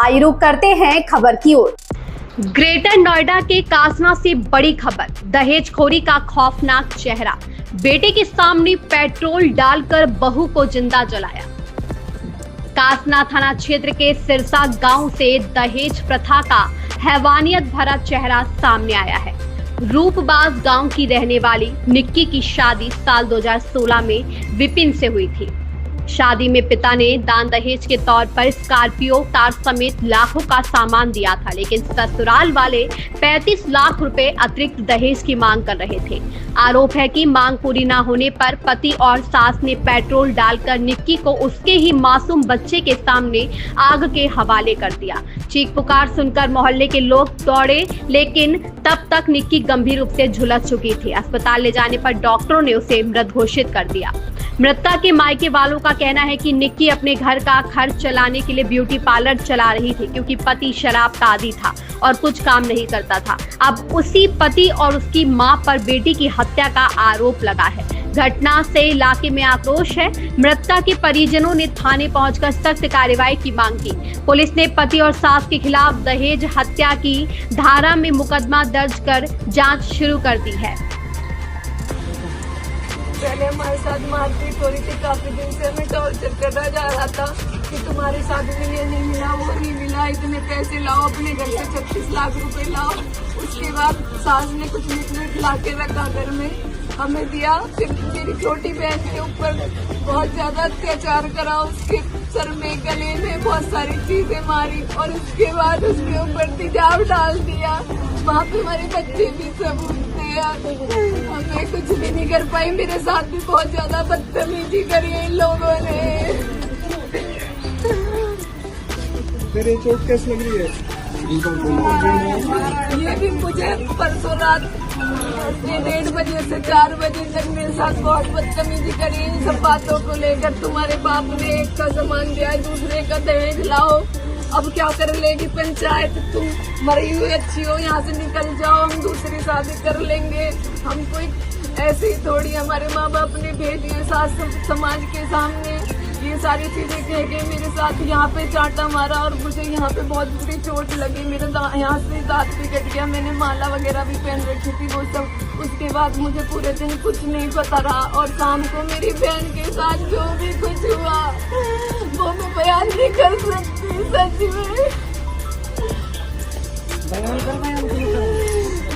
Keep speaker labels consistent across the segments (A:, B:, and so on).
A: आइए रुक करते हैं खबर की ओर।
B: ग्रेटर नोएडा के कासना से बड़ी खबर, दहेजखोरी का खौफनाक चेहरा। बेटे के सामने पेट्रोल डालकर बहू को जिंदा जलाया। कासना थाना क्षेत्र के सिरसा गांव से दहेज प्रथा का हैवानियत भरा चेहरा सामने आया है। रूपबाज गांव की रहने वाली निक्की की शादी साल 2016 में विपिन से हुई थी। शादी में पिता ने दान दहेज के तौर पर स्कॉर्पियो कार समेत लाखों का सामान दिया था, लेकिन ससुराल वाले 35 लाख रुपए अतिरिक्त दहेज की मांग कर रहे थे। आरोप है कि मांग पूरी न होने पर पति और सास ने पेट्रोल डालकर निक्की को उसके ही मासूम बच्चे के सामने आग के हवाले कर दिया। चीख पुकार सुनकर मोहल्ले के लोग दौड़े, लेकिन तब तक निक्की गंभीर रूप से झुलस चुकी थी। अस्पताल ले जाने पर डॉक्टरों ने उसे मृत घोषित कर दिया। मृतका के मायके वालों का कहना है कि निक्की अपने घर का खर्च चलाने के लिए ब्यूटी पार्लर चला रही थी, क्योंकि पति शराब का आदी था और कुछ काम नहीं करता था। अब उसी पति और उसकी मां पर बेटी की हत्या का आरोप लगा है। घटना से इलाके में आक्रोश है। मृतका के परिजनों ने थाने पहुंचकर सख्त कार्रवाई की मांग की। पुलिस ने पति और सास के खिलाफ दहेज हत्या की धारा में मुकदमा दर्ज कर जांच शुरू कर दी है।
C: पहले हमारे साथ मारपीट हो रही थी, काफी दिन से हमें टॉर्चर करना जा रहा था कि तुम्हारी शादी में ये नहीं मिला, वो नहीं मिला, इतने पैसे लाओ, अपने घर से 36 लाख रुपए लाओ। उसके बाद सास ने कुछ मिट ला के रखा घर में, हमें दिया। फिर मेरी छोटी बहन के ऊपर बहुत ज्यादा अत्याचार करा, उसके सर में गले में बहुत सारी चीजें मारी और उसके बाद उसके ऊपर तेजाब डाल दिया। वहाँ पे हमारे बच्चे भी सब हमें कुछ भी नहीं कर पाई। मेरे साथ भी बहुत ज्यादा बदतमीजी करी इन लोगों ने।
D: तेरे चोट कैसी लग रही है?
C: ये भी मुझे परसों रात 1:30 बजे से 4 बजे तक मेरे साथ बहुत बदतमीजी करी इन सब बातों को लेकर। तुम्हारे बाप ने एक का सामान दिया, दूसरे का दहेज लाओ, अब क्या कर लेगी पंचायत, तुम मरी हुई अच्छी हो, यहाँ से निकल जाओ, हम दूसरी शादी कर लेंगे। हम कोई ऐसे ही थोड़ी हमारे माँ बाप ने भेजी है सास समाज के सामने ये सारी चीजें कह के मेरे साथ यहाँ पे चाटा मारा और मुझे यहाँ पे बहुत बुरी चोट लगी। मेरे यहाँ से दांत भी कट गया, मैंने माला वगैरह भी पहन रखी थी वो सब। उसके बाद मुझे पूरे दिन कुछ नहीं पता रहा और शाम को मेरी बहन के साथ जो भी कुछ हुआ वो मैं बयान नहीं कर सकती। सच में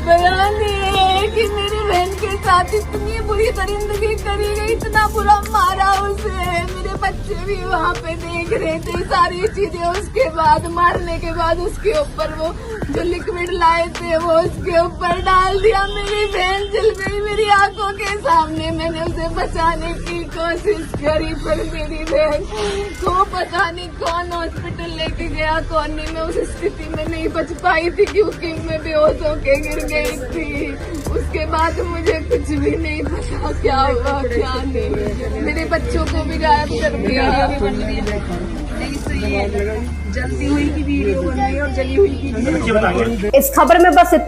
C: बयान ये है कि मेरी बहन के साथ इतनी बुरी दरिंदगी करी गई, इतना बुरा मारा उसे। मेरे बच्चे भी वहाँ पे देख रहे थे सारी चीजें। उसके बाद मारने के बाद उसके ऊपर वो जो लिक्विड लाए थे वो उसके ऊपर डाल दिया। मेरी बहन जल गई मेरी आंखों के सामने। मैंने उसे बचाने की कोशिश करी पर मेरी बहन को पता नहीं कौन हॉस्पिटल लेके गया, कौन नहीं। मैं उस स्थिति में नहीं बच पाई थी क्योंकि मैं बेहोश होके गिर गई थी। उसके बाद मुझे कुछ भी नहीं पता क्या हुआ क्या नहीं। मेरे बच्चों को भी गायब कर दिया।
A: इस खबर में बस इतना।